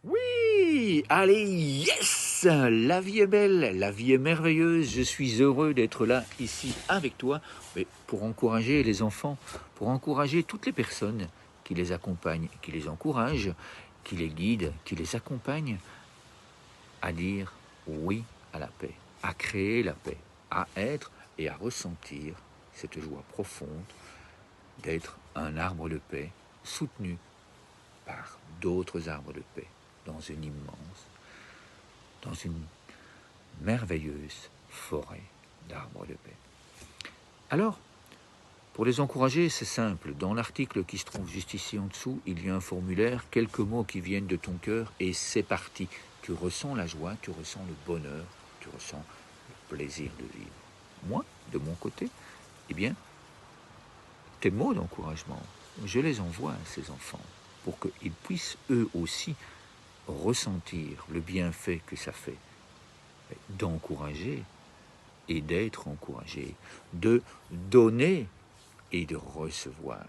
Oui, allez, yes! La vie est belle, la vie est merveilleuse, je suis heureux d'être là, ici, avec toi, mais pour encourager les enfants, pour encourager toutes les personnes qui les accompagnent, qui les encouragent, qui les guident, qui les accompagnent, à dire oui à la paix, à créer la paix, à être et à ressentir cette joie profonde d'être un arbre de paix soutenu par d'autres arbres de paix dans une merveilleuse forêt d'arbres de paix. Alors, pour les encourager, c'est simple. Dans l'article qui se trouve juste ici en dessous, il y a un formulaire, quelques mots qui viennent de ton cœur et c'est parti. Tu ressens la joie, tu ressens le bonheur, tu ressens le plaisir de vivre. Moi, de mon côté, eh bien, tes mots d'encouragement, je les envoie à ces enfants pour qu'ils puissent eux aussi ressentir le bienfait que ça fait d'encourager et d'être encouragé, de donner et de recevoir.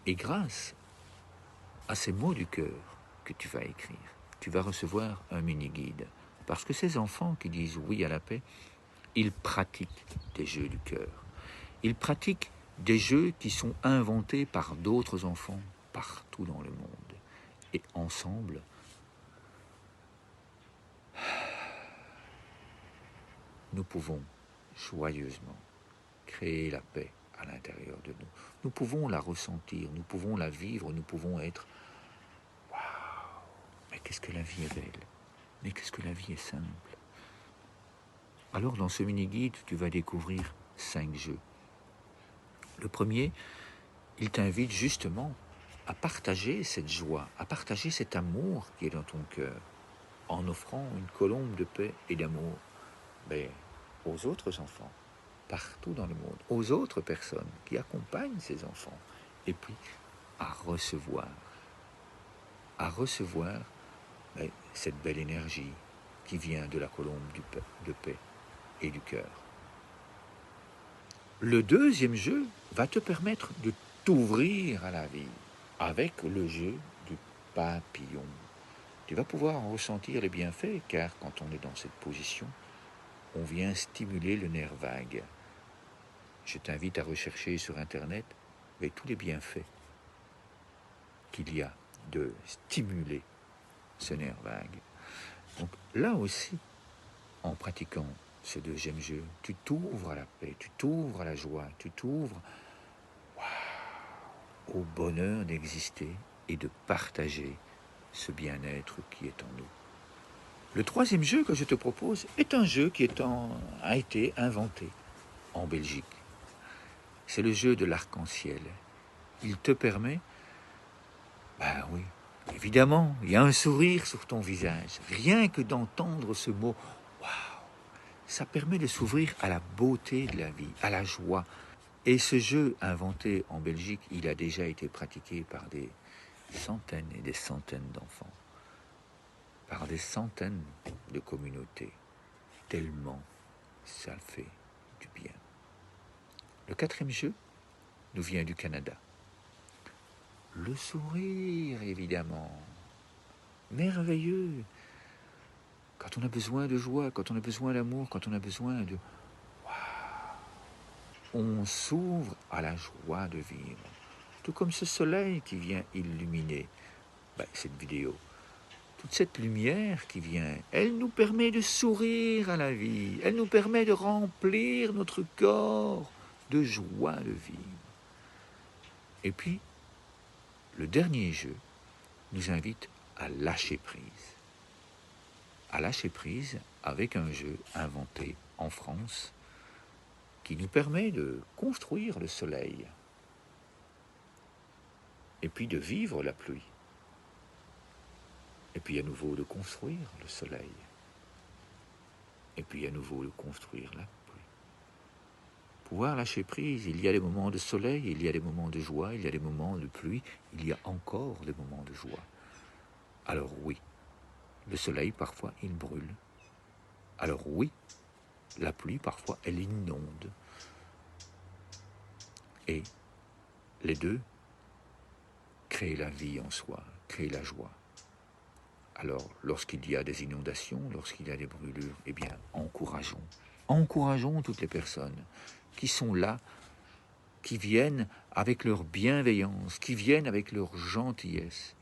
Et grâce à ces mots du cœur que tu vas écrire, tu vas recevoir un mini-guide. Parce que ces enfants qui disent oui à la paix, ils pratiquent des jeux du cœur. Ils pratiquent des jeux qui sont inventés par d'autres enfants partout dans le monde. Et ensemble, nous pouvons joyeusement créer la paix à l'intérieur de nous. Nous pouvons la ressentir, nous pouvons la vivre, nous pouvons être « Waouh, mais qu'est-ce que la vie est belle, mais qu'est-ce que la vie est simple ». Alors dans ce mini-guide, tu vas découvrir 5 jeux. Le premier, il t'invite justement à partager cette joie, à partager cet amour qui est dans ton cœur, en offrant une colombe de paix et d'amour aux autres enfants, partout dans le monde, aux autres personnes qui accompagnent ces enfants, et puis à recevoir cette belle énergie qui vient de la colombe de paix et du cœur. Le deuxième jeu va te permettre de t'ouvrir à la vie avec le jeu du papillon. Tu vas pouvoir en ressentir les bienfaits car quand on est dans cette position, on vient stimuler le nerf vague. Je t'invite à rechercher sur Internet tous les bienfaits qu'il y a de stimuler ce nerf vague. Donc là aussi, en pratiquant ce deuxième jeu, tu t'ouvres à la paix, tu t'ouvres à la joie, tu t'ouvres au bonheur d'exister et de partager ce bien-être qui est en nous. Le troisième jeu que je te propose est un jeu qui a été inventé en Belgique. C'est le jeu de l'arc-en-ciel. Il te permet, oui, évidemment, il y a un sourire sur ton visage. Rien que d'entendre ce mot, waouh, ça permet de s'ouvrir à la beauté de la vie, à la joie. Et ce jeu inventé en Belgique, il a déjà été pratiqué par des centaines et des centaines d'enfants, par des centaines de communautés, tellement ça fait du bien. Le quatrième jeu nous vient du Canada. Le sourire, évidemment. Merveilleux. Quand on a besoin de joie, quand on a besoin d'amour, quand on a besoin de... On s'ouvre à la joie de vivre. Tout comme ce soleil qui vient illuminer cette vidéo. Toute cette lumière qui vient, elle nous permet de sourire à la vie. Elle nous permet de remplir notre corps de joie de vivre. Et puis, le dernier jeu nous invite à lâcher prise. À lâcher prise avec un jeu inventé en France qui nous permet de construire le soleil et puis de vivre la pluie. Et puis à nouveau de construire le soleil. Et puis à nouveau de construire la pluie. Pouvoir lâcher prise, il y a des moments de soleil, il y a des moments de joie, il y a des moments de pluie, il y a encore des moments de joie. Alors oui, le soleil parfois il brûle. Alors oui, la pluie parfois elle inonde. Et les deux créent la vie en soi, crée la joie. Alors, lorsqu'il y a des inondations, lorsqu'il y a des brûlures, eh bien, encourageons toutes les personnes qui sont là, qui viennent avec leur bienveillance, qui viennent avec leur gentillesse,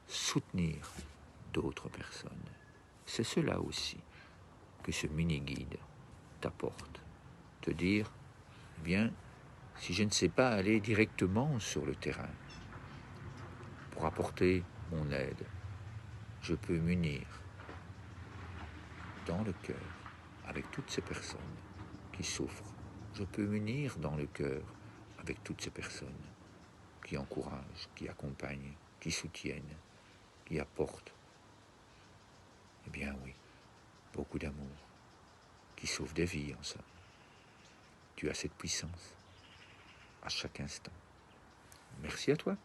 soutenir d'autres personnes. C'est cela aussi que ce mini-guide t'apporte. Te dire, eh bien, si je ne sais pas aller directement sur le terrain pour apporter mon aide, je peux m'unir dans le cœur avec toutes ces personnes qui souffrent. Je peux m'unir dans le cœur avec toutes ces personnes qui encouragent, qui accompagnent, qui soutiennent, qui apportent. Eh bien oui, beaucoup d'amour, qui sauve des vies en ça. Tu as cette puissance à chaque instant. Merci à toi.